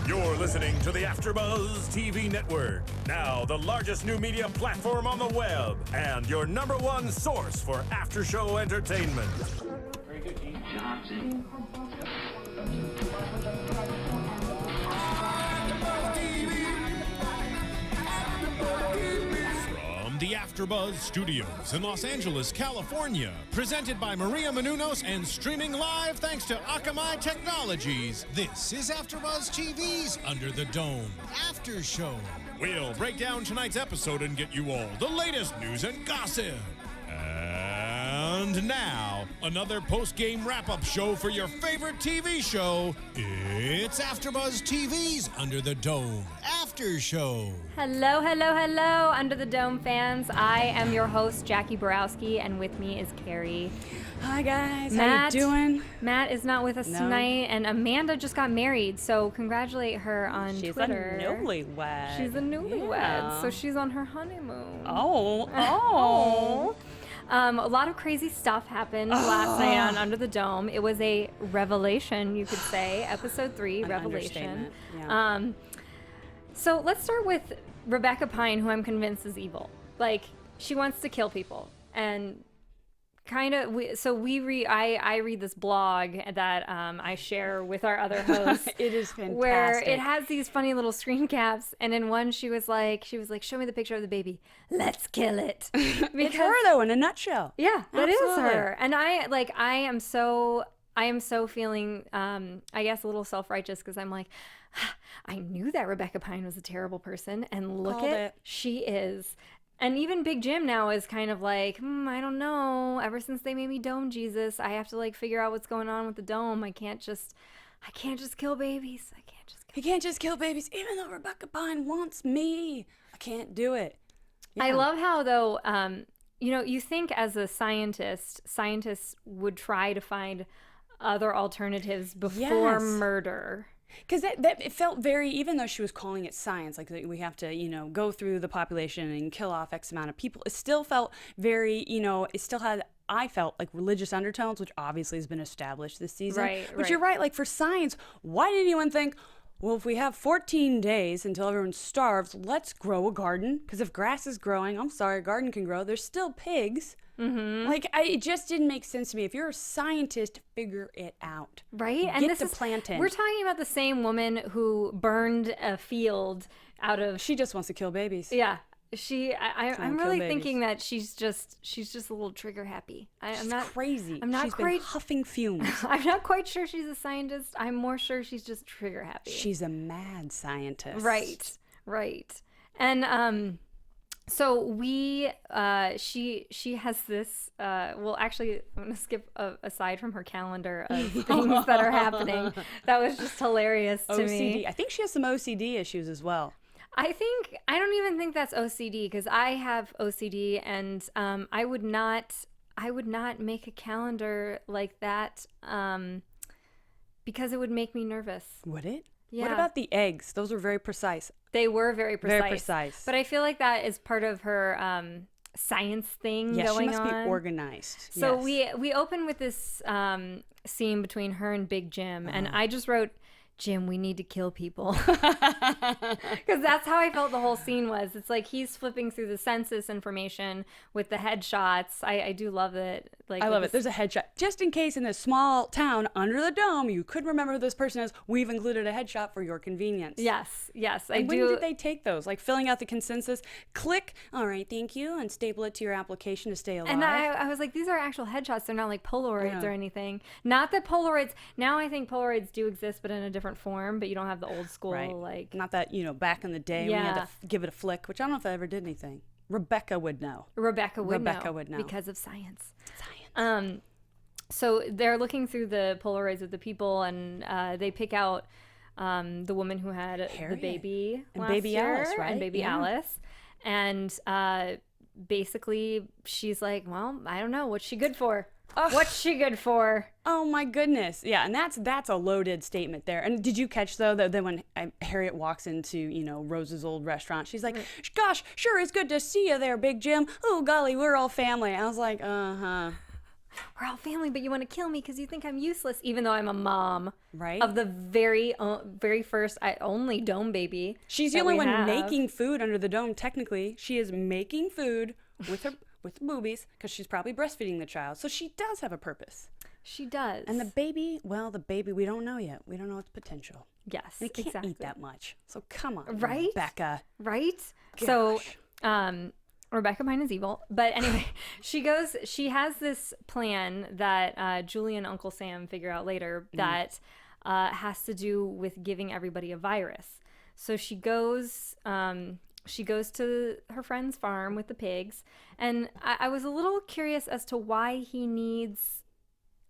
You're listening to the AfterBuzz TV network, now the largest new media platform on the web, and your number one source for after-show entertainment. Very good, Dean Johnson. From the AfterBuzz Studios in Los Angeles, California, presented by Maria Menounos and streaming live thanks to Akamai Technologies, this is AfterBuzz TV's Under the Dome After Show. We'll break down tonight's episode and get you all the latest news and gossip. And now, another post-game wrap-up show for your favorite TV show. It's AfterBuzz TV's Under the Dome After Show. Hello, hello, hello, Under the Dome fans. I am your host, Jacque Borowski, and with me is Carrie. Hi guys, Matt, how you doing? Matt is not with us tonight, and Amanda just got married, so congratulate her on Twitter. She's a newlywed. She's a newlywed, yeah. So she's on her honeymoon. Oh. A lot of crazy stuff happened last night on Under the Dome. It was a revelation, you could say. Episode 3, revelation. Yeah. So let's start with Rebecca Pine, who I'm convinced is evil. Like, she wants to kill people. And kind of, I read this blog that I share with our other hosts. It is fantastic. Where it has these funny little screen caps, and in one she was like, show me the picture of the baby. Let's kill it. Because, it's her though, in a nutshell. yeah, that is Absolutely. her. And I am so feeling, I guess, a little self-righteous, because I'm like, I knew that Rebecca Pine was a terrible person, and look Called at it. she is. And even Big Jim now is kind of like, I don't know. Ever since they made me Dome Jesus, I have to like figure out what's going on with the dome. I can't just kill babies. He can't just kill babies, even though Rebecca Pine wants me. I can't do it. I Yeah. love how though, you think as a scientists would try to find other alternatives before Yes. murder. Because it felt very, even though she was calling it science, like we have to, go through the population and kill off X amount of people, it still felt very, it still had, I felt like religious undertones, which obviously has been established this season. Right, But right. you're right, like for science, why did anyone think, well, if we have 14 days until everyone starves, let's grow a garden? Because if grass is growing, I'm sorry, a garden can grow. There's still pigs. Mm-hmm. Like, it just didn't make sense to me. If you're a scientist, figure it out. Right? Get And this to is planting. We're talking about the same woman who burned a field out of She just wants to kill babies. yeah. I'm kill really babies. thinking that she's just a little trigger happy. I'm She's not crazy. I'm not She's quite been huffing fumes. I'm not quite sure she's a scientist. I'm more sure she's just trigger happy. She's a mad scientist. Right. And so she has this well, actually, I'm gonna skip aside from her calendar of things that are happening. That was just hilarious to OCD. me. I think she has some OCD issues as well. I don't even think that's OCD, because I have OCD, and I would not make a calendar like that because it would make me nervous. Would it? Yeah. What about the eggs? Those were very precise. They were very precise. Very precise. But I feel like that is part of her science thing Yeah, going she must on. be organized. So yes. we open with this scene between her and Big Jim, and I just wrote, Jim, we need to kill people. Because that's how I felt the whole scene was. It's like he's flipping through the census information with the headshots. I do love it. Like, I love it. There's a headshot. Just in case in this small town under the dome, you couldn't remember who this person is, we've included a headshot for your convenience. Yes, I And when do. did they take those? Like filling out the consensus, click, all right, thank you, and staple it to your application to stay alive. And I was like, these are actual headshots. They're not like Polaroids Yeah. or anything. Not that Polaroids, now I think Polaroids do exist, but in a different form, but you don't have the old school, Right. like. Not that, back in the day when you had Yeah. to give it a flick, which I don't know if I ever did anything. Rebecca would know. Rebecca would know. Because of science. So they're looking through the Polaroids of the people, and they pick out the woman who had the Harriet. baby And last baby year, Alice, right? And baby Yeah. Alice. And basically, she's like, well, I don't know. What's she good for? What's she good for? Oh my goodness. Yeah, and that's a loaded statement there. And did you catch though that then when Harriet walks into, Rose's old restaurant, she's like, gosh, sure, it's good to see you there, Big Jim. Oh golly, we're all family. I was like, uh-huh. we're all family, but you want to kill me because you think I'm useless, even though I'm a mom, Right? Of the very first, only dome baby. She's the only one making food under the dome. Technically, she is making food with her boobies because she's probably breastfeeding the child. So she does have a purpose. She does. And the baby, we don't know yet. We don't know its potential. Yes, And it can't eat that much. So come on, right, Rebecca. Right. Gosh. So, Rebecca Pine is evil. But anyway, she has this plan that Julie and Uncle Sam figure out later that has to do with giving everybody a virus. So she goes to her friend's farm with the pigs. And I was a little curious as to why he needs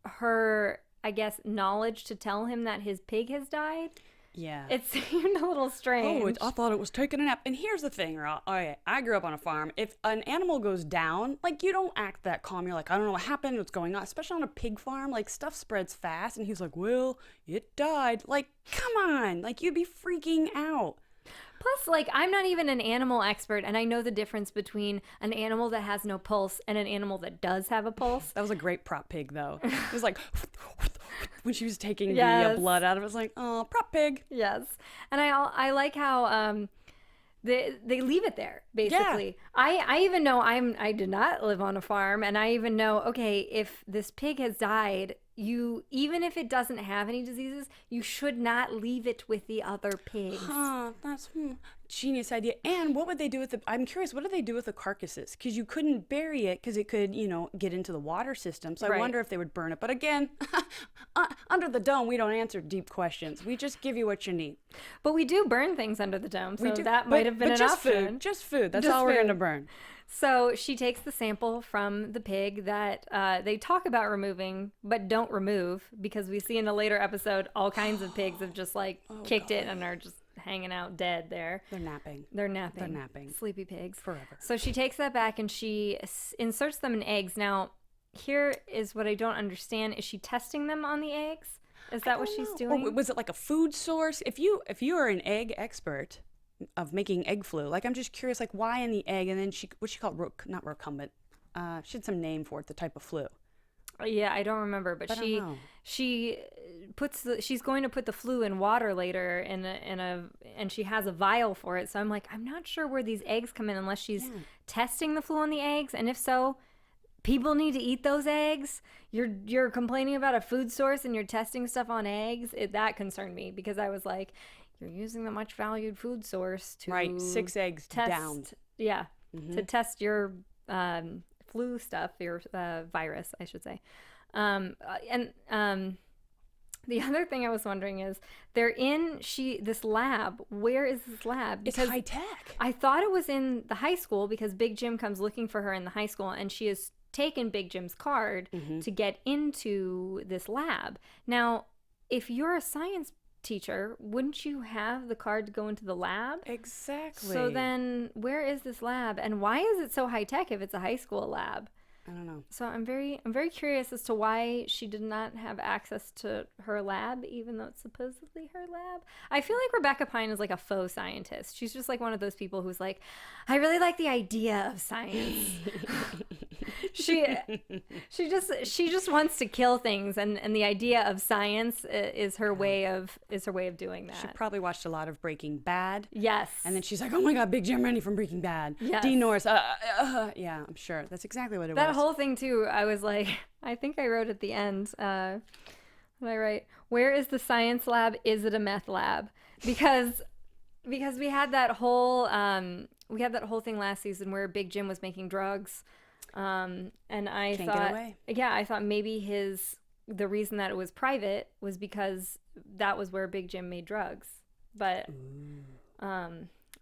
her, I guess, knowledge to tell him that his pig has died. Yeah. It seemed a little strange. I thought it was taking a nap. And here's the thing, I grew up on a farm. If an animal goes down, like, you don't act that calm. You're like, I don't know what happened, what's going on. Especially on a pig farm, like, stuff spreads fast. And he's like, well, it died. Like, come on. Like, you'd be freaking out. Plus, like, I'm not even an animal expert, and I know the difference between an animal that has no pulse and an animal that does have a pulse. That was a great prop pig, though. It was like, when she was taking Yes. the blood out of it, it was like, oh, prop pig. Yes. And I like how they leave it there, basically. Yeah. I even know I did not live on a farm, and I even know, okay, if this pig has died, even if it doesn't have any diseases, you should not leave it with the other pigs. That's genius idea. And what would they do with I'm curious, what do they do with the carcasses? Because you couldn't bury it because it could, get into the water system. So I wonder if they would burn it. But again, under the dome, we don't answer deep questions. We just give you what you need. But we do burn things under the dome, so that might have been an just option. Just food. That's all we're going to burn. So she takes the sample from the pig that they talk about removing, but don't remove, because we see in a later episode all kinds of pigs have just kicked it and are just hanging out dead there. They're napping. They're napping. Sleepy pigs. Forever. So she takes that back and she inserts them in eggs. Now, here is what I don't understand. Is she testing them on the eggs? Is that what she's doing? Or was it like a food source? If you are an egg expert of making egg flu, like, I'm just curious, like, why in the egg? And then what's she called? Not recumbent. She had some name for it, the type of flu. Yeah, I don't remember, but she's going to put the flu in water later and she has a vial for it. So I'm like, I'm not sure where these eggs come in unless she's testing the flu on the eggs. And if so, people need to eat those eggs. You're complaining about a food source and you're testing stuff on eggs. That concerned me, because I was like, you're using the much valued food source to 6 eggs down. Yeah, to test your flu stuff, your virus, I should say. The other thing I was wondering is they're in this lab. Where is this lab? Because it's high tech. I thought it was in the high school, because Big Jim comes looking for her in the high school, and she has taken Big Jim's card to get into this lab. Now, if you're a science teacher, wouldn't you have the card to go into the lab? Exactly. So then where is this lab, and why is it so high tech if it's a high school lab? I don't know. So I'm very curious as to why she did not have access to her lab, even though it's supposedly her lab. I feel like Rebecca Pine is like a faux scientist. She's just like one of those people who's like, I really like the idea of science. she just wants to kill things, and the idea of science is her way of doing that. She probably watched a lot of Breaking Bad. Yes. And then she's like, oh my God, Big Jim Rennie from Breaking Bad. Yes. Dean Norris. Yeah, I'm sure. That's exactly what it was. That whole thing too, I was like, I think I wrote at the end, what did I write? Where is the science lab? Is it a meth lab? Because we had that whole thing last season where Big Jim was making drugs. And I thought maybe the reason that it was private was because that was where Big Jim made drugs. But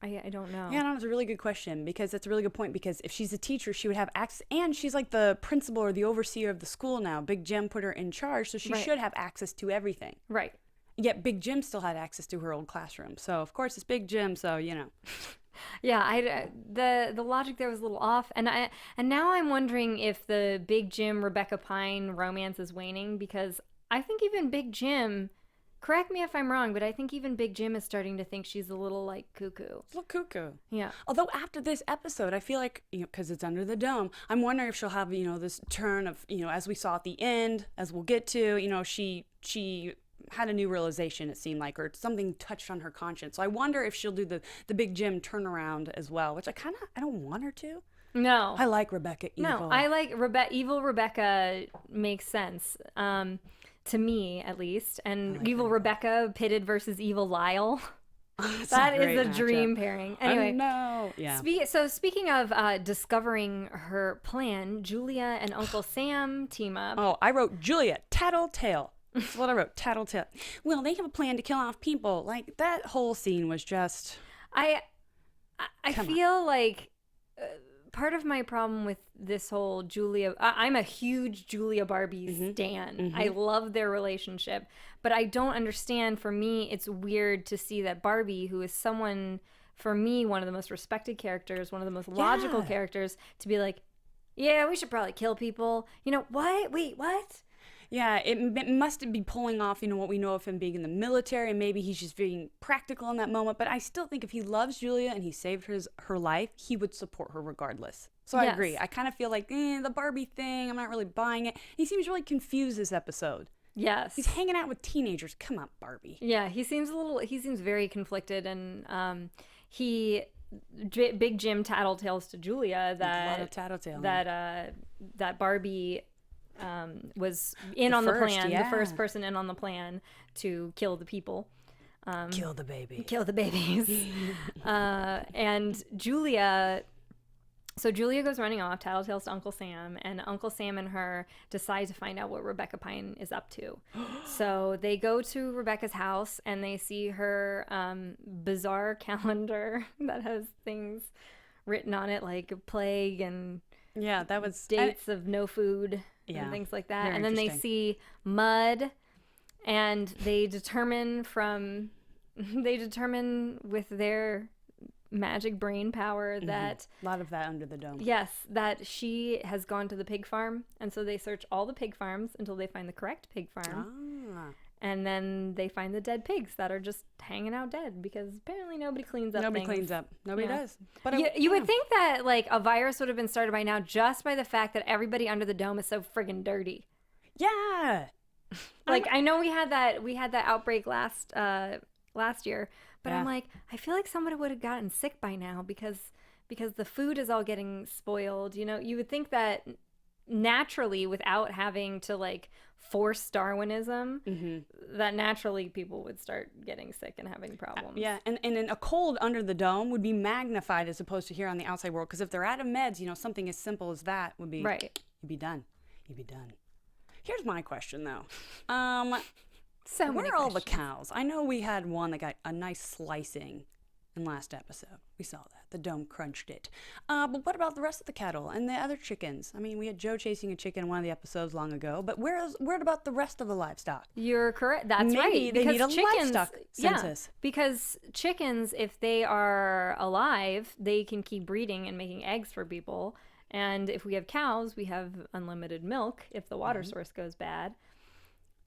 I don't know. Yeah, no, it's a really good question, because that's a really good point, because if she's a teacher, she would have access, and she's like the principal or the overseer of the school now. Big Jim put her in charge, so she should have access to everything. Right. Yet Big Jim still had access to her old classroom. So, of course, it's Big Jim, so, Yeah, the logic there was a little off, and now I'm wondering if the Big Jim Rebecca Pine romance is waning, because I think even Big Jim Correct me if I'm wrong, but I think even Big Jim is starting to think she's a little, like, cuckoo. A little cuckoo. Yeah. Although after this episode, I feel like, because it's under the dome, I'm wondering if she'll have, this turn of, as we saw at the end, as we'll get to, she had a new realization, it seemed like, or something touched on her conscience. So I wonder if she'll do the Big Jim turnaround as well, which I don't want her to. No. I like Rebecca Evil. No, I like evil Rebecca makes sense. To me, at least. And evil Rebecca pitted versus evil Lyle. That is a dream pairing. Anyway. No. Yeah. So speaking of discovering her plan, Julia and Uncle Sam team up. Oh, I wrote Julia, tattletale. That's what I wrote, tattletale. Well, they have a plan to kill off people. Like, that whole scene was just... I feel like... part of my problem with this whole Julia, I'm a huge Julia Barbie stan. I love their relationship, but I don't understand. For me, it's weird to see that Barbie, who is someone, for me, one of the most respected characters, one of the most logical characters, to be like, yeah, we should probably kill people. What? Wait, what? Yeah, it must be pulling off, what we know of him being in the military, and maybe he's just being practical in that moment. But I still think if he loves Julia and he saved her life, he would support her regardless. So I agree. I kind of feel like, the Barbie thing, I'm not really buying it. He seems really confused this episode. Yes. He's hanging out with teenagers. Come on, Barbie. Yeah, he seems very conflicted, and Big Jim tattletales to Julia that a lot of tattletale. That Barbie was in on the plan, the first person in on the plan to kill the people. Kill the baby. Kill the babies. And Julia... So Julia goes running off, tattletales to Uncle Sam, and Uncle Sam and her decide to find out what Rebecca Pine is up to. So they go to Rebecca's house, and they see her bizarre calendar that has things written on it, like plague and that was dates of no food and things like that. And then they see mud, and they determine with their magic brain power that a lot of that under the dome. Yes, that she has gone to the pig farm, and so they search all the pig farms until they find the correct pig farm. And then they find the dead pigs that are just hanging out dead because apparently nobody cleans up. Nobody cleans up. Nobody does. But you would think that like a virus would have been started by now just by the fact that everybody under the dome is so friggin' dirty. Yeah. Like I know we had that outbreak last year. But I'm like, I feel like somebody would have gotten sick by now because the food is all getting spoiled. You would think that naturally, without having to like force Darwinism, that naturally people would start getting sick and having problems. Yeah, and then a cold under the dome would be magnified as opposed to here on the outside world. Because if they're out of meds, something as simple as that would be right. You'd be done. Here's my question though. So where are all the cows? I know we had one that got a nice slicing in last episode. We saw that. The dome crunched it. But what about the rest of the cattle and the other chickens? I mean, we had Joe chasing a chicken in one of the episodes long ago, but where about the rest of the livestock? You're correct. That's right. Maybe they need a livestock census. Yeah, because chickens, if they are alive, they can keep breeding and making eggs for people. And if we have cows, we have unlimited milk if the water source goes bad.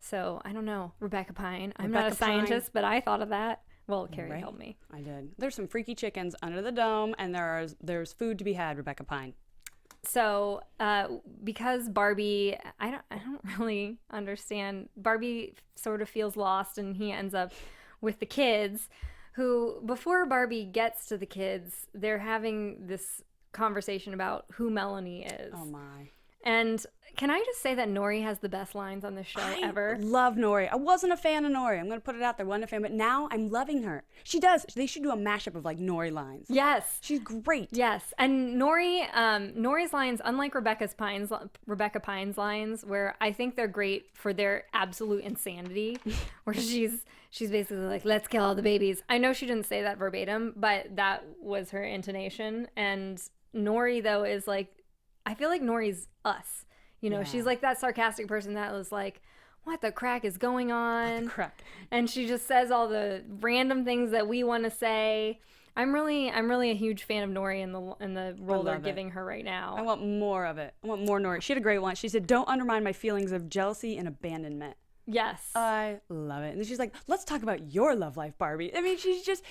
So, I don't know. Rebecca Pine. I'm not a scientist, but I thought of that. Well, Carrie helped me. I did. There's some freaky chickens under the dome, and there's food to be had, Rebecca Pine. So, because Barbie, I don't really understand. Barbie sort of feels lost, and he ends up with the kids, who, before Barbie gets to the kids, they're having this conversation about who Melanie is. Oh, my. And can I just say that Nori has the best lines on this show ever? I love Nori. I wasn't a fan of Nori. I'm going to put it out there. Wasn't a fan, but now I'm loving her. She does. They should do a mashup of like Nori lines. Yes. She's great. Yes. And Nori's lines, unlike Rebecca Pine's lines, where I think they're great for their absolute insanity, where she's basically like, let's kill all the babies. I know she didn't say that verbatim, but that was her intonation. And Nori, though, is like, I feel like Nori's us. She's like that sarcastic person that was like, what the crack is going on? What the crack? And she just says all the random things that we want to say. I'm really a huge fan of Nori in the role they're giving her right now. I want more of it. I want more Nori. She had a great one. She said, "Don't undermine my feelings of jealousy and abandonment." Yes. I love it. And then she's like, let's talk about your love life, Barbie. I mean,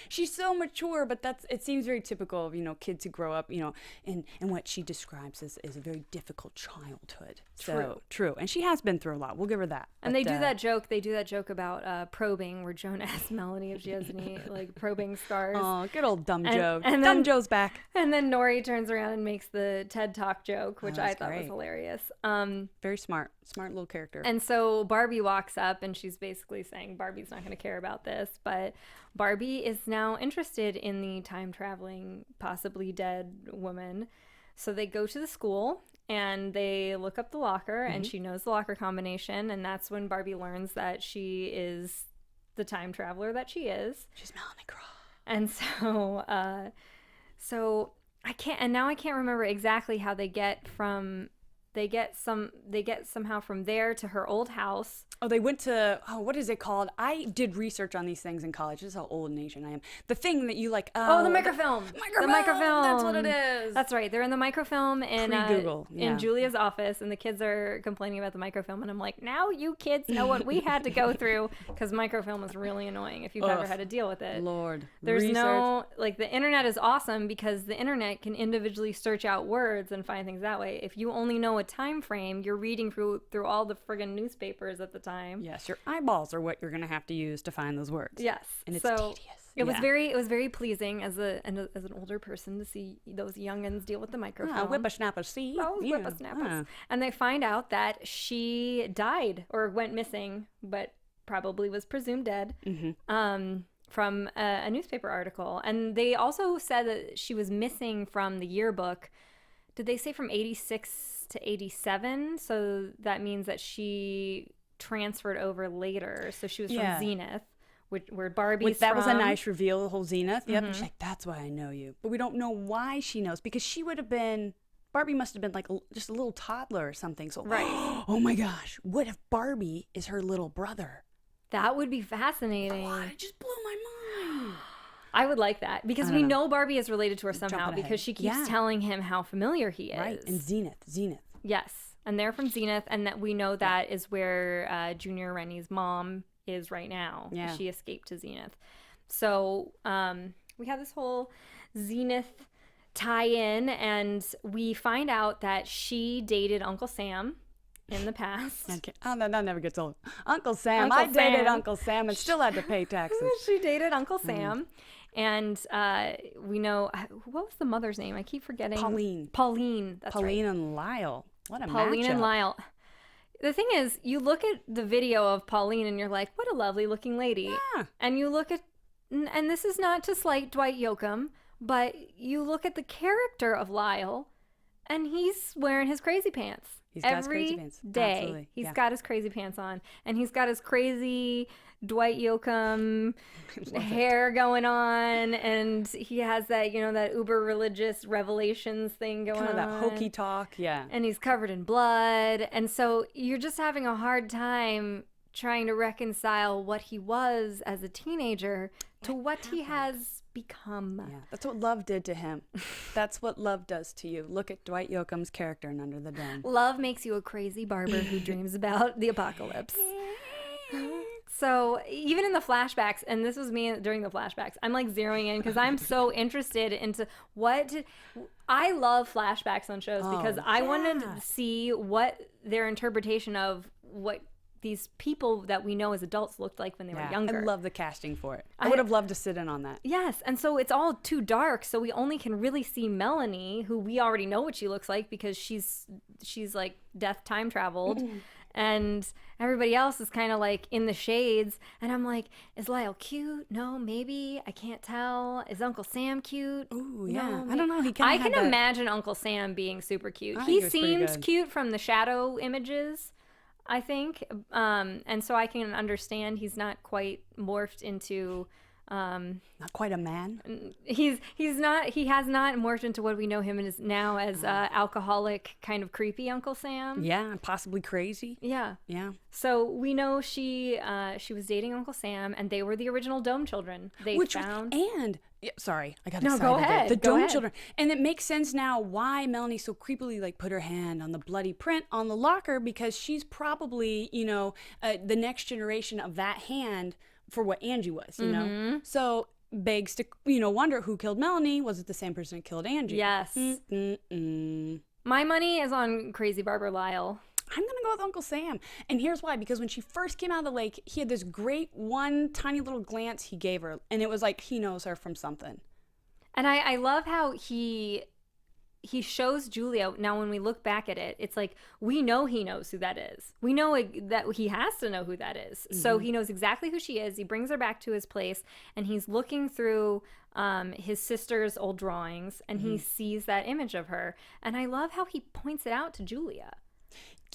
she's so mature, but it seems very typical of, kids who grow up, in what she describes as a very difficult childhood. So true. And she has been through a lot. We'll give her that. And they do that joke about probing, where Jonah asks Melanie if she has any like probing scars. Oh, good old dumb Joe. And Dumb then, Joe's back. And then Nori turns around and makes the TED Talk joke, which I thought was hilarious. Very smart little character. And so Barbie walks up and she's basically saying Barbie's not going to care about this, but Barbie is now interested in the time traveling, possibly dead woman. So they go to the school and they look up the locker, and she knows the locker combination, and that's when Barbie learns that she is the time traveler that she is. She's Melanie Cross. And so I can't remember exactly how they get somehow from there to her old house. Oh, they went to, what is it called? I did research on these things in college. This is how old and Asian I am. The thing that you like. The microfilm. The microfilm. That's what it is. That's right. They're in the microfilm Pre-Google. in Julia's office, and the kids are complaining about the microfilm. And I'm like, now you kids know what we had to go through, because microfilm is really annoying if you've ever had to deal with it. Lord. There's the internet is awesome because the internet can individually search out words and find things that way. If you only know a time frame, you're reading through all the friggin' newspapers at the time. Yes, your eyeballs are what you're going to have to use to find those words. Yes. And it's tedious. It was very pleasing as an older person to see those youngins deal with the microphone. Whippersnappers, see? Whippersnappers. And they find out that she died or went missing, but probably was presumed dead. From a newspaper article. And they also said that she was missing from the yearbook. Did they say from 86 to 87? So that means that she transferred over later. So she was from Zenith, where Barbie's that from. was a nice reveal, the whole Zenith. Yep. She's like, that's why I know you. But we don't know why she knows, because she would have been, Barbie must have been like just a little toddler or something. So, oh my gosh, what if Barbie is her little brother? That would be fascinating. God, it just blew my mind. I would like that, because we know Barbie is related to her somehow, because she keeps telling him how familiar he is. Right, and Zenith. Yes, and they're from Zenith, and that we know that is where Junior Rennie's mom is right now. Yeah. She escaped to Zenith. So we have this whole Zenith tie-in, and we find out that she dated Uncle Sam in the past. Okay. Oh, that never gets old. Uncle Sam. I dated Uncle Sam and still had to pay taxes. She dated Uncle Sam. And we know, what was the mother's name? I keep forgetting. Pauline. That's Pauline right. And Lyle. What a Pauline matchup. and Lyle. The thing is, you look at the video of Pauline and you're like, what a lovely looking lady. Yeah. And you look at, and this is not to slight Dwight Yoakam, but you look at the character of Lyle, and he's wearing his crazy pants. He's got his crazy pants. Day. Absolutely. He's got his crazy pants on, and he's got his crazy Dwight Yoakam hair going on, and he has that, that uber religious revelations thing going on. Kind of that hokey talk, yeah. And he's covered in blood, and so you're just having a hard time trying to reconcile what he was as a teenager to what he has become. Yeah, that's what love did to him. That's what love does to you. Look at Dwight Yoakam's character in Under the Dome. Love makes you a crazy barber who dreams about the apocalypse. So even in the flashbacks, and this was me during the flashbacks, I'm like zeroing in because I'm so interested into I love flashbacks on shows, because I wanted to see what their interpretation of what these people that we know as adults looked like when they were younger. I love the casting for it. I would have loved to sit in on that. Yes, and so it's all too dark, so we only can really see Melanie, who we already know what she looks like because she's like death time traveled. And everybody else is kind of like in the shades. And I'm like, is Lyle cute? No, maybe. I can't tell. Is Uncle Sam cute? Ooh, yeah. No, I don't know. I can imagine Uncle Sam being super cute. He seems cute from the shadow images, I think. And so I can understand he's not quite morphed into Not quite a man. He has not morphed into what we know him as now as alcoholic, kind of creepy Uncle Sam. Yeah, possibly crazy. Yeah. Yeah. So we know she was dating Uncle Sam, and they were the original Dome children. Sorry, I got No, excited. go ahead. The Go Dome ahead. children, and it makes sense now why Melanie so creepily like put her hand on the bloody print on the locker, because she's probably the next generation of that hand for what Angie was. So begs to wonder who killed Melanie. Was it the same person who killed Angie? Yes. My money is on Crazy Barber Lyle. I'm going to go with Uncle Sam. And here's why. Because when she first came out of the lake, he had this great one tiny little glance he gave her. And it was like he knows her from something. And I love how he shows Julia. Now, when we look back at it, it's like we know he knows who that is. We know that he has to know who that is. So he knows exactly who she is. He brings her back to his place, and he's looking through his sister's old drawings, and he sees that image of her. And I love how he points it out to Julia.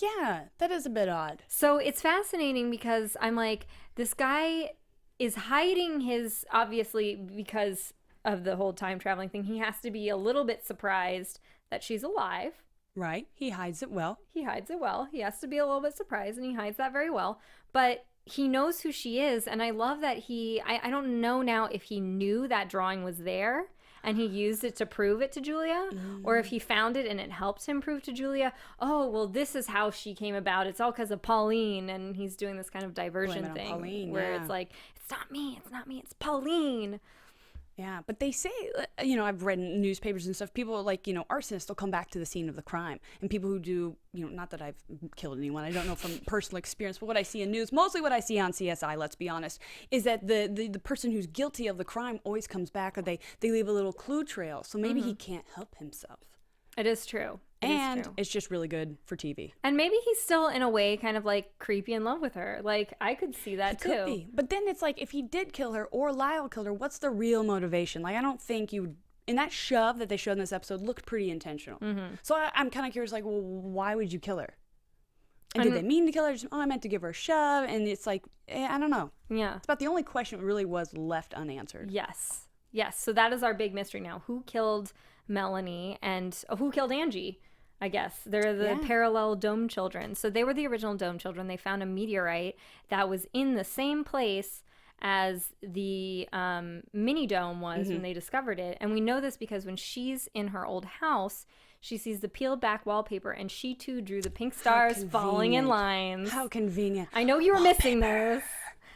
Yeah, that is a bit odd. So it's fascinating because I'm like, this guy is hiding his, obviously, because of the whole time traveling thing, he has to be a little bit surprised that she's alive. Right. He hides it well. He hides it well. He has to be a little bit surprised, and he hides that very well. But he knows who she is, and I love that I don't know now if he knew that drawing was there and he used it to prove it to Julia, or if he found it and it helped him prove to Julia, oh, well, this is how she came about. It's all because of Pauline, and he's doing this kind of diversion thing Pauline, where it's like, it's not me, it's Pauline. Yeah, but they say, I've read in newspapers and stuff, people like, arsonists will come back to the scene of the crime. And people who do, not that I've killed anyone, I don't know from personal experience, but what I see in news, mostly what I see on CSI, let's be honest, is that the person who's guilty of the crime always comes back, or they leave a little clue trail. So maybe he can't help himself. It is true. It's just really good for TV. And maybe he's still, in a way, kind of like creepy in love with her. Like, I could see that too. Could be. But then it's like, if he did kill her or Lyle killed her, what's the real motivation? Like, I don't think you... And that shove that they showed in this episode looked pretty intentional. So I'm kind of curious, like, well, why would you kill her? And did they mean to kill her? Just, I meant to give her a shove. And it's like, I don't know. Yeah. It's about the only question that really was left unanswered. Yes. So that is our big mystery now. Who killed Melanie and who killed Angie? I guess they're the parallel Dome children. So they were the original Dome children. They found a meteorite that was in the same place as the mini dome was when they discovered it. And we know this because when she's in her old house, she sees the peeled back wallpaper, and she too drew the pink stars falling in lines. How convenient. I know you were missing those.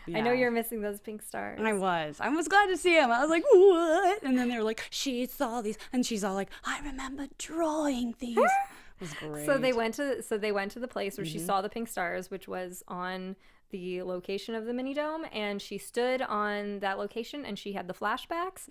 Yeah. I know you're missing those pink stars. I was glad to see them. I was like, what? And then they were like, she saw these, and she's all like, I remember drawing these. It was great. So they went to the place where she saw the pink stars, which was on the location of the mini dome, and she stood on that location, and she had the flashbacks.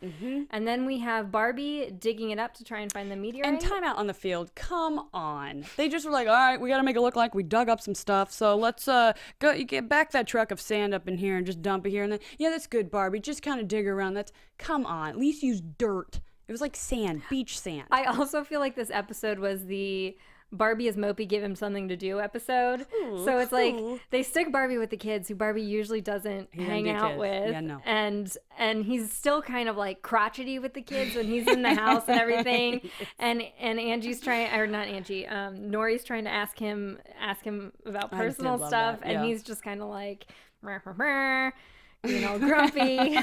And then we have Barbie digging it up to try and find the meteorite. And time out on the field. Come on. They just were like, all right, we got to make it look like we dug up some stuff. So let's go. You get back that truck of sand up in here and just dump it here. And then, yeah, that's good, Barbie. Just kind of dig around. Come on. At least use dirt. It was like sand, beach sand. I also feel like this episode was the Barbie is mopey, give him something to do episode. So it's like they stick Barbie with the kids, who Barbie usually doesn't hang out with. Yeah, no. And he's still kind of like crotchety with the kids when he's in the house and everything. And Angie's trying, or not Angie, Nori's trying to ask him about personal stuff, and he's just kind of like, grumpy.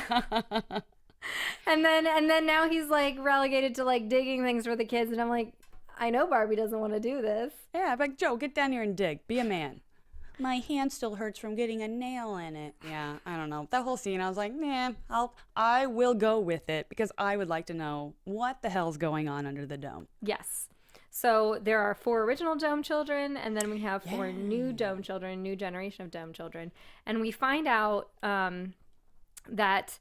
And then now he's like relegated to like digging things for the kids, and I'm like, I know Barbie doesn't want to do this. Yeah, I'm like, Joe, get down here and dig. Be a man. My hand still hurts from getting a nail in it. Yeah, I don't know. That whole scene, I was like, nah, I will go with it, because I would like to know what the hell's going on under the dome. Yes. So there are 4 original Dome children, and then we have 4 new Dome children, new generation of Dome children. And we find out that...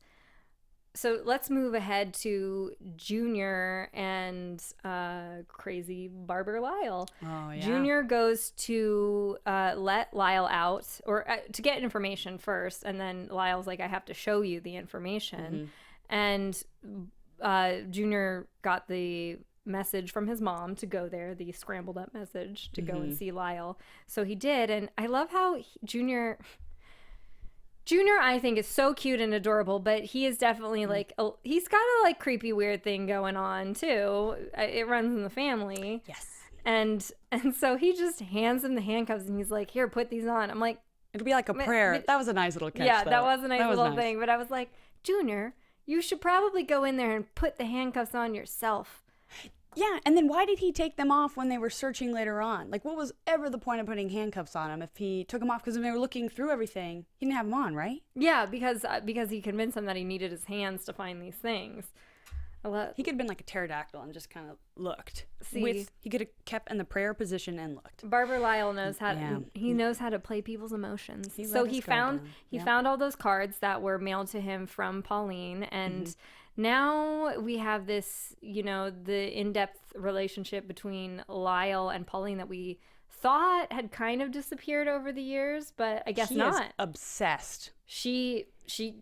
So let's move ahead to Junior and crazy Barber Lyle. Oh, yeah. Junior goes to let Lyle out, or to get information first, and then Lyle's like, I have to show you the information. And Junior got the message from his mom to go there, the scrambled up message to go and see Lyle. So he did, and I love how Junior Junior, I think, is so cute and adorable, but he is definitely like, he's got a like creepy, weird thing going on too. It runs in the family. Yes. And so he just hands him the handcuffs and he's like, here, put these on. I'm like, it'll be like a prayer. That was a nice little catch. Yeah, though. that was a nice That was little thing. But I was like, Junior, you should probably go in there and put the handcuffs on yourself. Yeah, and then why did he take them off when they were searching later on? Like, what was ever the point of putting handcuffs on him if he took them off? Because when they were looking through everything, he didn't have them on, right? Yeah, because he convinced them that he needed his hands to find these things. He could have been like a pterodactyl and just kind of looked. See, he could have kept in the prayer position and looked. Barbara Lyle knows how to, he knows how to play people's emotions. So he found all those cards that were mailed to him from Pauline, and now we have this, the in-depth relationship between Lyle and Pauline that we thought had kind of disappeared over the years, but I guess not. Is obsessed. She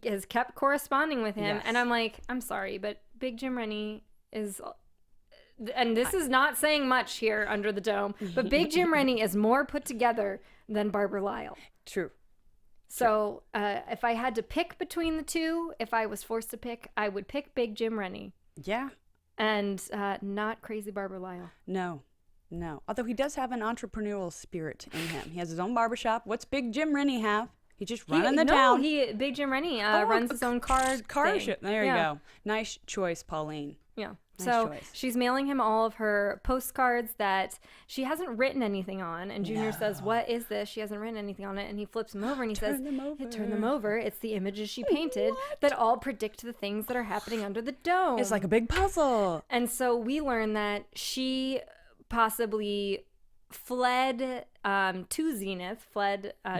has kept corresponding with him, Yes. and I'm like, I'm sorry, but Big Jim Rennie is, and this is not saying much here under the dome, but Big Jim Rennie is more put together than Barbara Lyle. True. So if I had to pick between the two, if I was forced to pick, I would pick Big Jim Rennie. Yeah. And not Crazy Barbara Lyle. No. Although he does have an entrepreneurial spirit in him. He has his own barbershop. What's Big Jim Rennie have? He just running the town. Big Jim Rennie runs his own car ship. There you go. Nice choice, Pauline. Yeah. Nice so choice. she's mailing him all of her postcards that she hasn't written anything on. And Junior says, "What is this? She hasn't written anything on it." And he flips them over and he says, "Turn them over. It's the images she painted that all predict the things that are happening under the dome." It's like a big puzzle. And so we learn that she possibly fled to Zenith,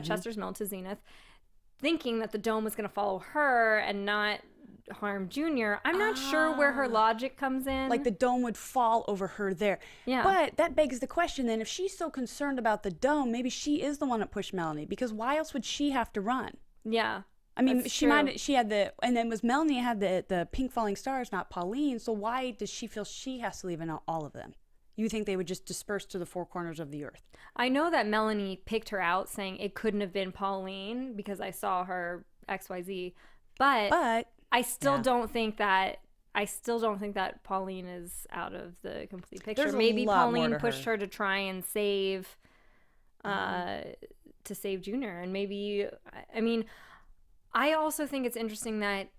Chester's Mill to Zenith, thinking that the dome was going to follow her and not harm Junior. I'm not sure where her logic comes in. Like the dome would fall over her there. Yeah. But that begs the question then, if she's so concerned about the dome, maybe she is the one that pushed Melanie, because why else would she have to run? Yeah. I mean, that's she true. had and then was Melanie had the pink falling stars, not Pauline. So why does she feel she has to leave in all of them? You think they would just disperse to the four corners of the earth? I know that Melanie picked her out saying it couldn't have been Pauline because I saw her XYZ, but I still don't think that Pauline is out of the complete picture. There's a Maybe lot more Pauline to pushed her. her to try and save Junior, and maybe I also think it's interesting that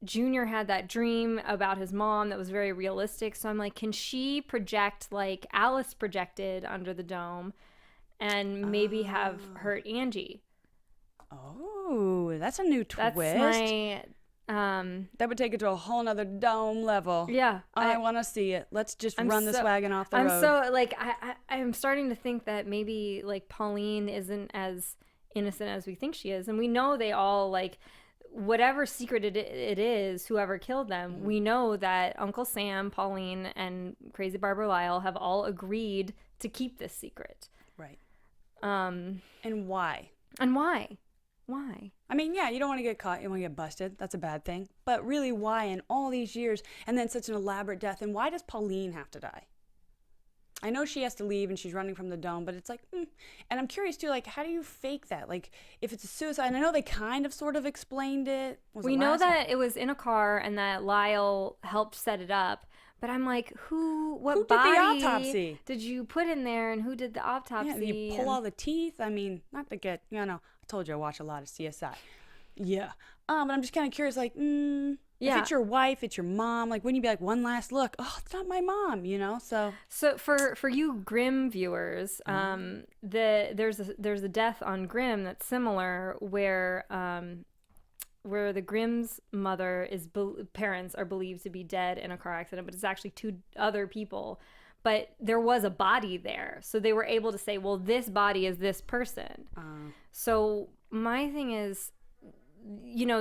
Junior had that dream about his mom that was very realistic. So I'm like, can she project like Alice projected under the dome and maybe have hurt Angie? Oh, that's a new twist. That's my that would take it to a whole nother dome level. Yeah. I want to see it. Let's just run this wagon off the road. I'm so like I'm starting to think that maybe like Pauline isn't as innocent as we think she is, and we know they all like whatever secret it is, whoever killed them, we know that Uncle Sam, Pauline, and Crazy Barbara Lyle have all agreed to keep this secret. Right. And why? And why? Why? I mean, yeah, you don't want to get caught. You want to get busted. That's a bad thing. But really, why in all these years, and then such an elaborate death, and why does Pauline have to die? I know she has to leave and she's running from the dome, but it's like, and I'm curious too, like, how do you fake that? Like, if it's a suicide, and I know they kind of sort of explained it. We know that it was in a car and that Lyle helped set it up, but I'm like, who did the autopsy? Did you put in there, and who did the autopsy? Yeah, you pull all the teeth. I mean, not to get, I told you I watch a lot of CSI. Yeah. But I'm just kind of curious, like, if it's your wife, it's your mom, like, wouldn't you be like, one last look? Oh, it's not my mom, So for you Grimm viewers, there's a death on Grimm that's similar where the Grimm's parents are believed to be dead in a car accident, but it's actually two other people. But there was a body there, so they were able to say, well, this body is this person. So my thing is,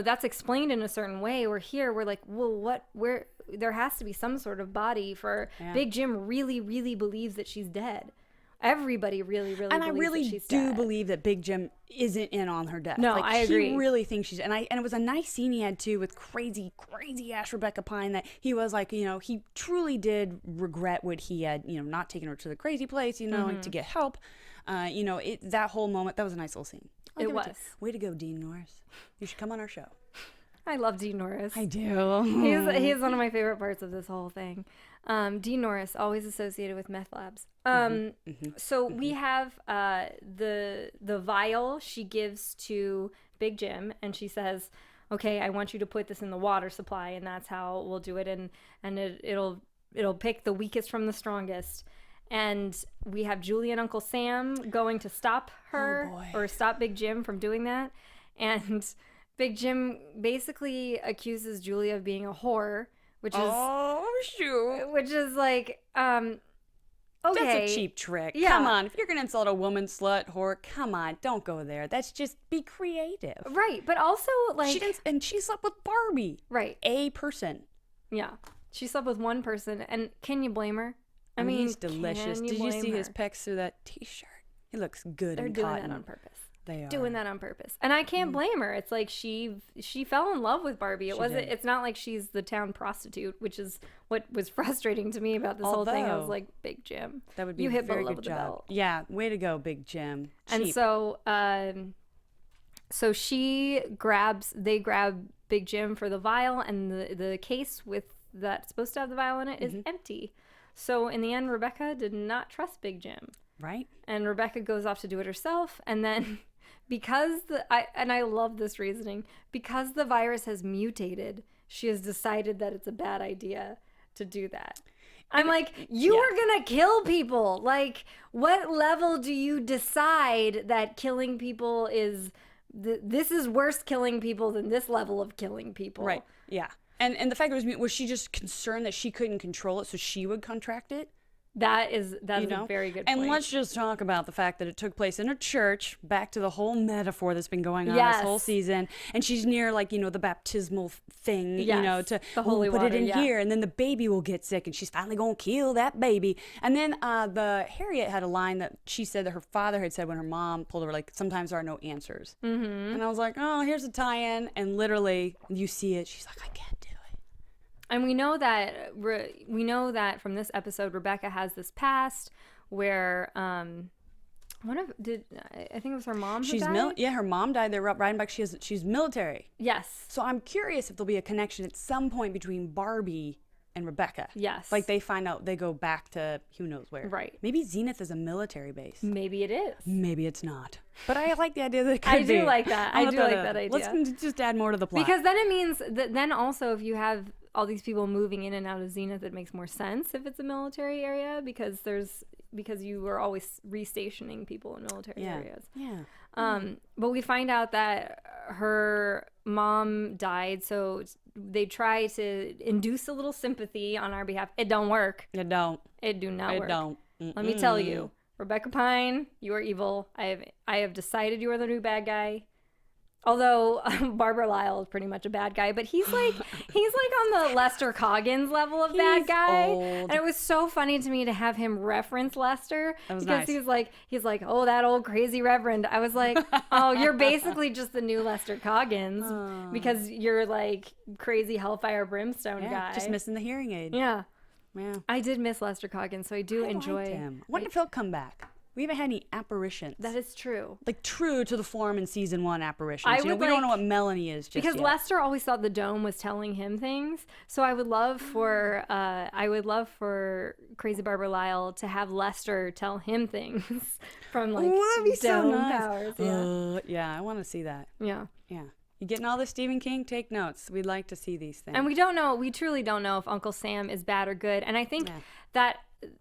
that's explained in a certain way. We're like, well, there has to be some sort of body for Big Jim really, really believes that she's dead. Everybody really, really and believes I really that she's do dead. believe that Big Jim isn't in on her death. No, like, I agree. He really thinks she's, and it was a nice scene he had too with crazy ass Rebecca Pine, that he was like, he truly did regret what he had, not taking her to the crazy place, like, to get help. That whole moment, that was a nice little scene. It was. Way to go, Dean Norris. You should come on our show. I love Dean Norris. I do. He's one of my favorite parts of this whole thing. Dean Norris, always associated with meth labs. So we have the vial she gives to Big Jim, and she says, okay, I want you to put this in the water supply, and that's how we'll do it, and it'll pick the weakest from the strongest. And we have Julie and Uncle Sam going to stop her or stop Big Jim from doing that. And Big Jim basically accuses Julie of being a whore, which is like, okay. That's a cheap trick. Yeah. Come on. If you're going to insult a woman, slut, whore, come on. Don't go there. That's just be creative. Right. But also, like... She slept with Barbie. Right. A person. Yeah. She slept with one person. And can you blame her? I mean, he's delicious. Did you see his pecs through that t-shirt? He looks good in cotton. They're doing that on purpose. They are. Doing that on purpose. And I can't blame her. It's like she fell in love with Barbie. It's not like she's the town prostitute, which is what was frustrating to me about this whole thing. I was like, Big Jim. That would be you a hit very below good the job. belt. Yeah, way to go, Big Jim. And Cheap. so they grab Big Jim for the vial, and the case that's supposed to have the vial in it is empty. So in the end, Rebecca did not trust Big Jim. Right. And Rebecca goes off to do it herself, and then because I love this reasoning, because the virus has mutated, she has decided that it's a bad idea to do that. I'm like, you are gonna kill people. Like, what level do you decide that killing people is? This is worse killing people than this level of killing people. Right. Yeah. And the fact was she just concerned that she couldn't control it, so she would contract it? That is a very good point. And let's just talk about the fact that it took place in a church, back to the whole metaphor that's been going on this whole season. And she's near, like, the baptismal thing, to the holy put water, it in here. And then the baby will get sick, and she's finally going to kill that baby. And then Harriet had a line that she said that her father had said when her mom pulled her, like, sometimes there are no answers. Mm-hmm. And I was like, oh, here's a tie-in. And literally, you see it. She's like, I can't do it. And we know that from this episode, Rebecca has this past where I think it was her mom who died? Her mom died. They're riding back. She's military. Yes. So I'm curious if there'll be a connection at some point between Barbie and Rebecca. Yes. Like they find out, they go back to who knows where. Right. Maybe Zenith is a military base. Maybe it is. Maybe it's not. But I like the idea that it could I be. do like that. I do like that idea. Let's just add more to the plot. Because then it means that then also if you have all these people moving in and out of Zenith, it makes more sense if it's a military area because you are always restationing people in military areas. Yeah. But we find out that her mom died, so they try to induce a little sympathy on our behalf. It don't work. It don't. It do not work. It don't. Let me tell you, Rebecca Pine, you are evil. I have decided you are the new bad guy. Although Barbara Lyle is pretty much a bad guy, but he's like on the Lester Coggins level of bad guy. Old. And it was so funny to me to have him reference Lester because nice. he's like, oh, that old crazy reverend. I was like, oh, you're basically just the new Lester Coggins because you're like crazy hellfire brimstone guy. Just missing the hearing aid. Yeah. Yeah. I did miss Lester Coggins, so I enjoy him. I wonder if he'll come back. We haven't had any apparitions. That is true. Like true to the form in season 1 apparitions. We don't know what Melanie is just because yet. Lester always thought the dome was telling him things. So I would love for Crazy Barbara Lyle to have Lester tell him things from like that'd be dome so nice. powers. Yeah, I want to see that. Yeah. You getting all this, Stephen King? Take notes. We'd like to see these things. And we truly don't know if Uncle Sam is bad or good. And I think that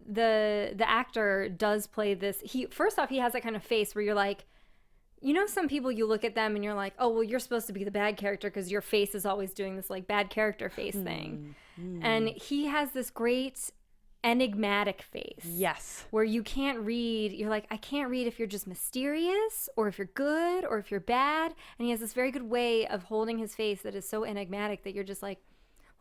the actor does play this. First off, he has that kind of face where you're like, some people you look at them and you're like, oh, well, you're supposed to be the bad character because your face is always doing this like bad character face thing. And he has this great enigmatic face. Yes. Where you can't read, you're like, I can't read if you're just mysterious or if you're good or if you're bad. And he has this very good way of holding his face that is so enigmatic that you're just like,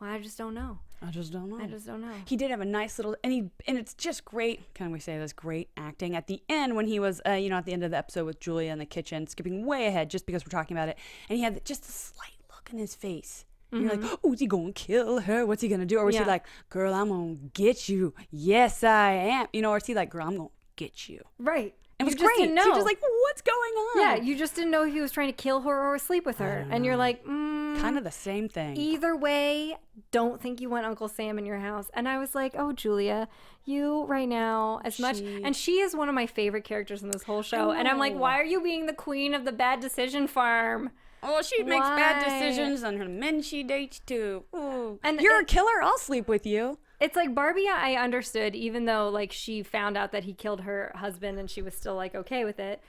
well, I just don't know. I just don't know. He did have a nice little, and it's just great. Can we say this? Great acting at the end when he was, at the end of the episode with Julia in the kitchen, skipping way ahead just because we're talking about it, and he had just a slight look in his face. And you're like, oh, is he gonna kill her? What's he gonna do? Or was he like, girl, I'm gonna get you. Yes, I am. Or is he like, girl, I'm gonna get you. Right. It was You just great. didn't know. So you're just like, what's going on? Yeah, you just didn't know if he was trying to kill her or sleep with her. And you're like, kind of the same thing. either way, don't think you want Uncle Sam in your house. And I was like, oh, Julia, you right now, as much. And she is one of my favorite characters in this whole show. And I'm like, why are you being the queen of the bad decision farm? Oh, she makes bad decisions on her men she dates too. Ooh. And you're a killer. I'll sleep with you. It's like Barbie, I understood, even though like she found out that he killed her husband and she was still like okay with it.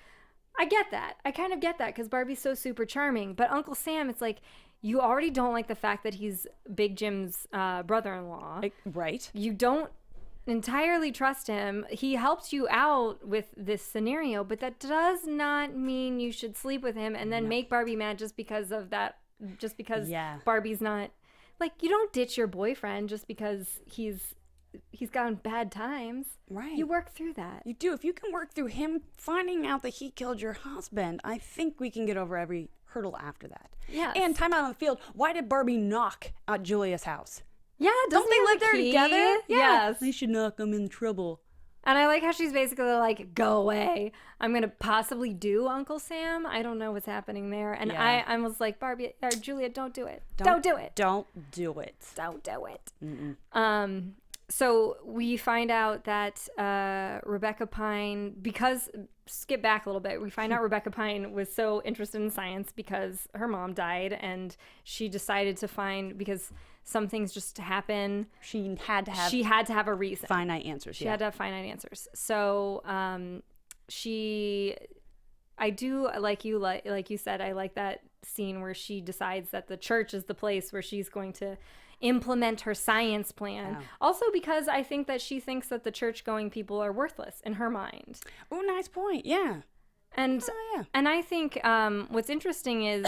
I get that. I kind of get that because Barbie's so super charming. But Uncle Sam, it's like you already don't like the fact that he's Big Jim's brother-in-law. Right. You don't entirely trust him. He helps you out with this scenario, but that does not mean you should sleep with him and then make Barbie mad just because of that. Just because Barbie's not. Like, you don't ditch your boyfriend just because he's gotten bad times. Right. You work through that. You do. If you can work through him finding out that he killed your husband, I think we can get over every hurdle after that. Yes. And time out on the field. Why did Barbie knock at Julia's house? Yeah, Don't they live there together? Yeah. Yes. They should knock them in trouble. And I like how she's basically like, go away. I'm going to possibly do Uncle Sam. I don't know what's happening there. And I was like, Barbie, or Julia, don't do it. Don't do it. Don't do it. Don't do it. So we find out that Rebecca Pine, because, skip back a little bit, we find out Rebecca Pine was so interested in science because her mom died and she decided to find, because some things just happen. She had to have a reason. Finite answers. She had to have finite answers. So I do, like you said, I like that scene where she decides that the church is the place where she's going to implement her science plan. Wow. Also because I think that she thinks that the church-going people are worthless in her mind. Oh, nice point. Yeah. And and I think what's interesting is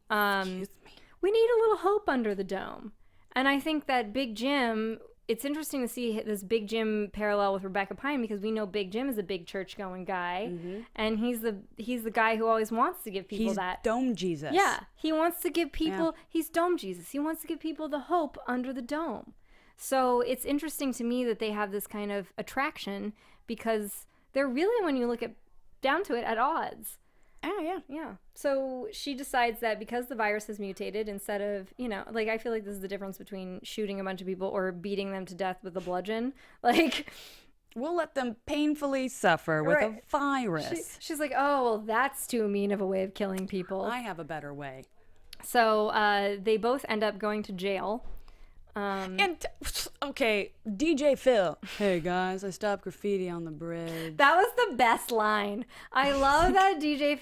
we need a little hope under the dome. And I think that Big Jim, it's interesting to see this Big Jim parallel with Rebecca Pine because we know Big Jim is a big church-going guy, and he's the guy who always wants to give people that. He's Dome Jesus. Yeah, he wants to give people. He's Dome Jesus. He wants to give people the hope under the dome. So it's interesting to me that they have this kind of attraction because they're really, when you look down to it, at odds. Oh, Yeah. So she decides that because the virus has mutated, instead of, like, I feel like this is the difference between shooting a bunch of people or beating them to death with a bludgeon. Like, we'll let them painfully suffer with a virus. She's like, oh, well, that's too mean of a way of killing people. I have a better way. So they both end up going to jail. Okay, DJ Phil. Hey guys, I stopped graffiti on the bridge. That was the best line. I love that DJ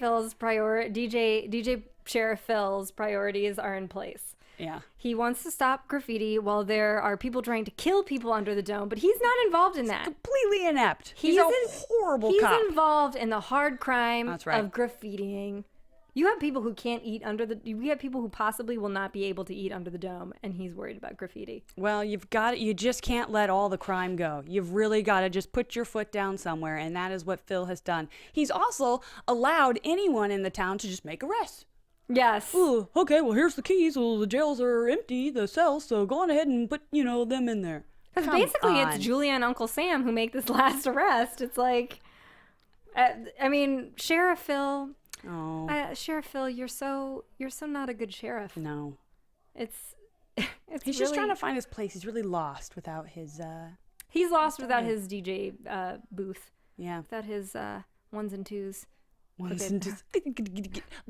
Sheriff Phil's priorities are in place. Yeah. He wants to stop graffiti while there are people trying to kill people under the dome, but he's not involved in that. Completely inept. He's a horrible cop. He's involved in the hard crime of graffitiing. You have people who can't eat we have people who possibly will not be able to eat under the dome, and he's worried about graffiti. Well, you just can't let all the crime go. You've really got to just put your foot down somewhere, and that is what Phil has done. He's also allowed anyone in the town to just make arrests. Yes. Ooh, okay, well, here's the keys. Well, the jails are empty, the cells, so go on ahead and put, them in there. Because basically it's Julia and Uncle Sam who make this last arrest. It's like, Sheriff Phil... Oh, Sheriff Phil, you're so not a good sheriff. No, it's he's just trying to find his place. He's really lost without his. He's lost without his DJ booth. Yeah, without his ones and twos.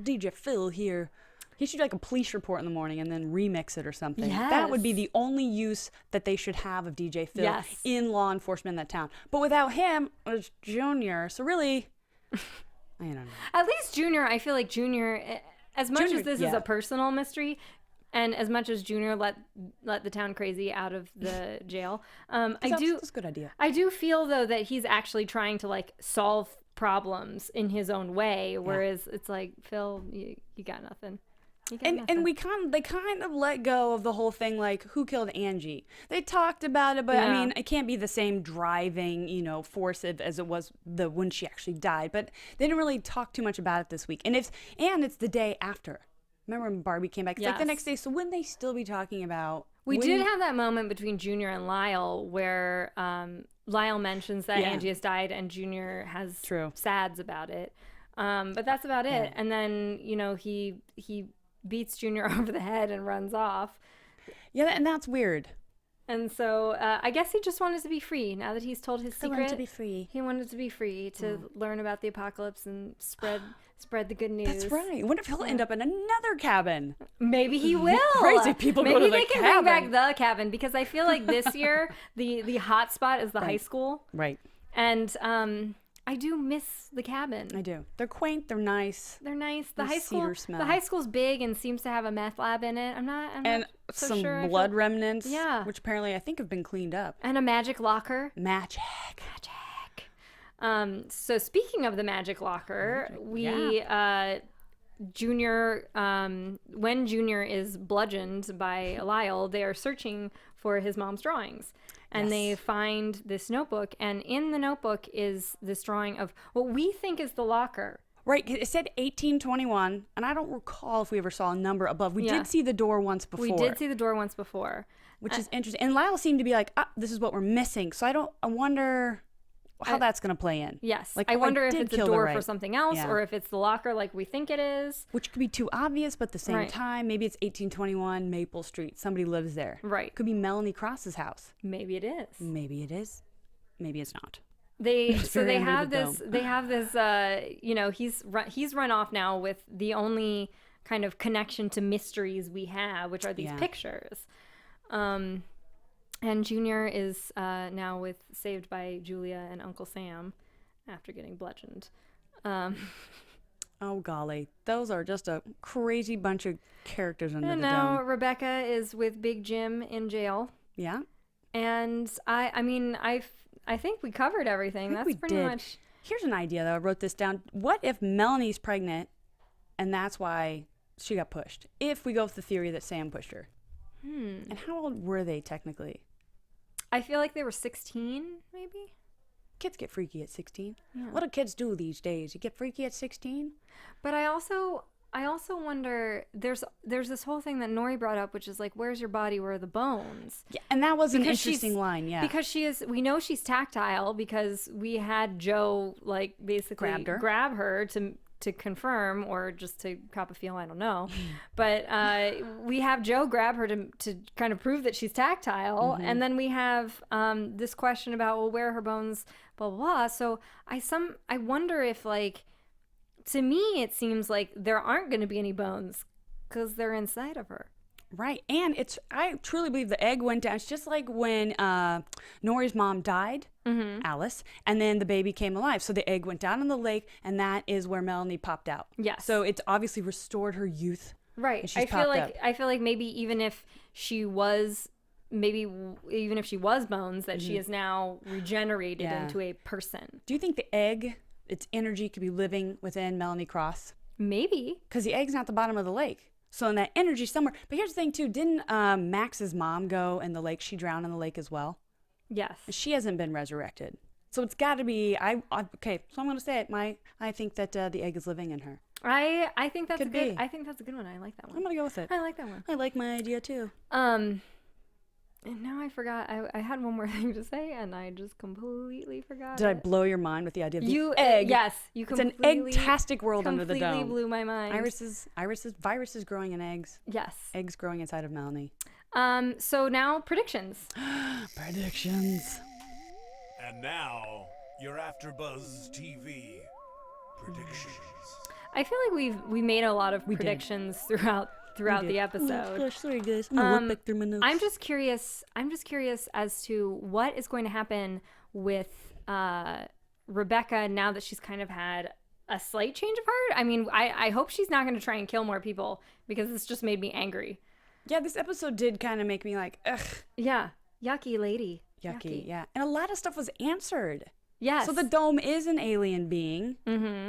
DJ Phil here. He should do like a police report in the morning and then remix it or something. Yes. That would be the only use that they should have of DJ Phil in law enforcement in that town. But without him, it's Junior. So really. I don't know. At least Junior, I feel like Junior, as much as this is a personal mystery, and as much as Junior let the town crazy out of the jail, that's a good idea. I do feel though that he's actually trying to like solve problems in his own way, whereas it's like, Phil, you got nothing. And they kind of let go of the whole thing, like who killed Angie. They talked about it, but I mean, it can't be the same driving, force as it was when she actually died. But they didn't really talk too much about it this week. And it's the day after. Remember when Barbie came back? It's like the next day. So wouldn't they still be talking about We did have that moment between Junior and Lyle where Lyle mentions that Angie has died and Junior has sads about it. But that's about it. Yeah. And then, you know, he beats Junior over the head and runs off. Yeah, and that's weird. And so I guess he just wanted to be free. Now that he's told his secret, wanted to be free. He wanted to be free to learn about the apocalypse and spread the good news. That's right. I wonder if he'll end up in another cabin. Maybe he will. Crazy people go to the cabin. Maybe they can bring back the cabin, because I feel like this year the hot spot is the high school. Right. And I do miss the cabin. I do. They're quaint. They're nice. They're nice. The Nice high school. cedar smell. The high school's big and seems to have a meth lab in it. I'm not so some sure. blood remnants. Yeah. Which apparently I think have been cleaned up. And a magic locker. Magic. So speaking of the magic locker, Junior, when Junior is bludgeoned by Lyle, they are searching for his mom's drawings. And they find this notebook, and in the notebook is this drawing of what we think is the locker. Right, it said 1821, and I don't recall if we ever saw a number above. We did see the door once before. We did see the door once before. Which is interesting. And Lyle seemed to be like, this is what we're missing. So I wonder how that's going to play in. Yes. Like, I wonder if it's a door right. for something else, or if it's the locker like we think it is. Which could be too obvious, but at the same time, maybe it's 1821 Maple Street. Somebody lives there. Right. Could be Melanie Cross's house. Maybe it is. Maybe it is. Maybe it's not. They have this, you know, he's run off now with the only kind of connection to mysteries we have, which are these pictures. And Junior is now saved by Julia and Uncle Sam after getting bludgeoned. Oh, golly. Those are just a crazy bunch of characters under the dome. And now Rebecca is with Big Jim in jail. Yeah. And I think we covered everything. That's pretty much. Here's an idea, though. I wrote this down. What if Melanie's pregnant and that's why she got pushed? If we go with the theory that Sam pushed her. And how old were they technically? I feel like they were 16, maybe. Kids get freaky at 16. Yeah. What do kids do these days? You get freaky at 16? But I also wonder, there's this whole thing that Nori brought up, which is like, where's your body? Where are the bones? Yeah, and that was an interesting line, yeah. Because we know she's tactile because we had Joe like basically grab her to confirm, or just to cop a feel, I don't know. But we have Joe grab her to kind of prove that she's tactile. And then we have this question about, well, where are her bones, blah, blah, blah. So I wonder if, like, to me, it seems like there aren't going to be any bones because they're inside of her. Right. And I truly believe the egg went down. It's just like when Nori's mom died, Alice, and then the baby came alive. So the egg went down in the lake, and that is where Melanie popped out. Yes. So it's obviously restored her youth. Right. I feel like maybe even if she was bones, that she is now regenerated into a person. Do you think the egg, its energy, could be living within Melanie Cross? Maybe. Because the egg's not the bottom of the lake. So in that energy somewhere. But here's the thing, too. Didn't Max's mom go in the lake? She drowned in the lake as well? Yes. She hasn't been resurrected. So it's got to be, okay, so I'm going to say it. I think that the egg is living in her. I think that's I think that's a good one. I like that one. I'm going to go with it. I like that one. I like my idea, too. And now I forgot. I had one more thing to say, and I just completely forgot. Did I blow your mind with the idea of the egg? Yes, you completely. It's an egg-tastic world under the dome. Completely blew my mind. Viruses growing in eggs. Yes. Eggs growing inside of Melanie. So now predictions. Predictions. And now your AfterBuzz TV predictions. I feel like we made a lot of predictions throughout the episode. Oh gosh, sorry guys. I'm gonna look back through my notes. I'm just curious as to what is going to happen with Rebecca now that she's kind of had a slight change of heart. I mean, I hope she's not going to try and kill more people, because this just made me angry. Yeah, this episode did kind of make me like, ugh. Yeah, yucky lady. Yucky, yeah. And a lot of stuff was answered. Yes. So the dome is an alien being,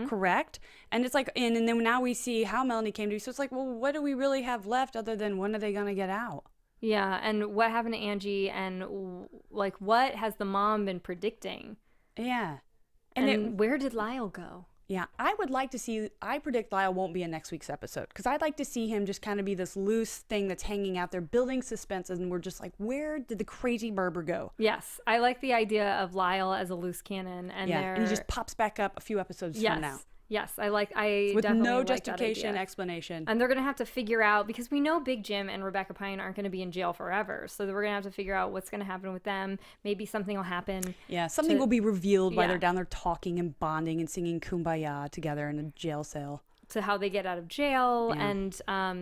correct? And it's like, and then now we see how Melanie came to be. So it's like, well, what do we really have left other than when are they going to get out? Yeah, and what happened to Angie, and like what has the mom been predicting? Yeah. And where did Lyle go? Yeah, I would like to see, I predict Lyle won't be in next week's episode because I'd like to see him just kind of be this loose thing that's hanging out there, building suspense, and we're just like, where did the crazy Berber go? Yes, I like the idea of Lyle as a loose cannon. And and he just pops back up a few episodes from now. Yes, I With definitely no like that justification, idea. explanation. And they're going to have to figure out, because we know Big Jim and Rebecca Pine aren't going to be in jail forever. So we're going to have to figure out what's going to happen with them. Maybe something will happen. Yeah, something will be revealed while they're down there talking and bonding and singing Kumbaya together in a jail cell. To how they get out of jail. Yeah.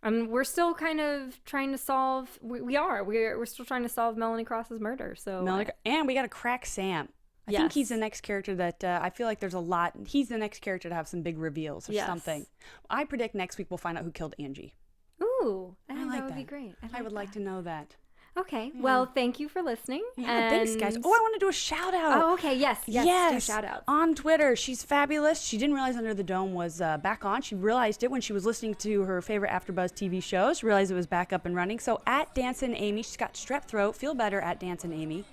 And we're still kind of trying to solve, we're still trying to solve Melanie Cross's murder. So And we got to crack Sam. I think he's the next character that I feel like there's a lot. He's the next character to have some big reveals or something. I predict next week we'll find out who killed Angie. Ooh, I think like that would be that. great. I would like to know that. Okay, well, thank you for listening. Yeah, thanks, guys. Oh, I want to do a shout out. Oh, okay, yes. Do shout outs. On Twitter, she's fabulous. She didn't realize Under the Dome was back on. She realized it when she was listening to her favorite AfterBuzz TV shows. She realized it was back up and running. So at Dancin' Amy, she's got strep throat. Feel better at Dancin' Amy.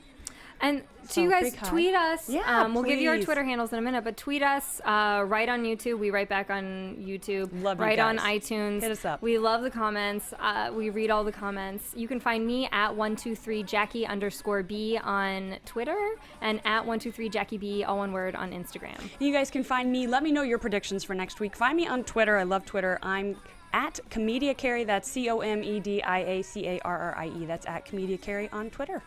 And to you guys, tweet us. Yeah, we'll give you our please. Twitter handles in a minute, but tweet us. Write on YouTube. We write back on YouTube. Love you Write on guys. iTunes. Hit us up. We love the comments. We read all the comments. You can find me at 123Jackie_B on Twitter and at 123JackieB, all one word, on Instagram. You guys can find me. Let me know your predictions for next week. Find me on Twitter. I love Twitter. I'm at Comedia Carrie. That's COMEDIACARRIE. That's at Comedia Carrie on Twitter.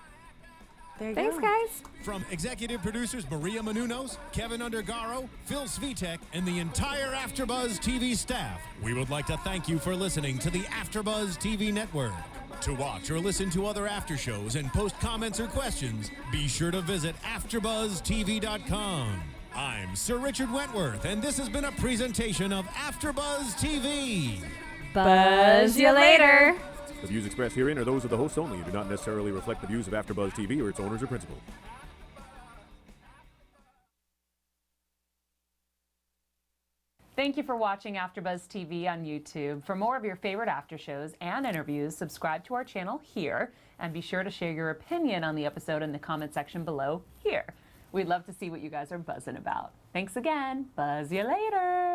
Thanks, guys. From executive producers Maria Menounos, Kevin Undergaro, Phil Svitek, and the entire AfterBuzz TV staff, we would like to thank you for listening to the AfterBuzz TV network. To watch or listen to other after shows and post comments or questions, be sure to visit AfterBuzzTV.com. I'm Sir Richard Wentworth, and this has been a presentation of AfterBuzz TV. Buzz you later. The views expressed herein are those of the hosts only and do not necessarily reflect the views of AfterBuzz TV or its owners or principals. Thank you for watching AfterBuzz TV on YouTube. For more of your favorite after shows and interviews, subscribe to our channel here, and be sure to share your opinion on the episode in the comment section below here. We'd love to see what you guys are buzzing about. Thanks again. Buzz you later.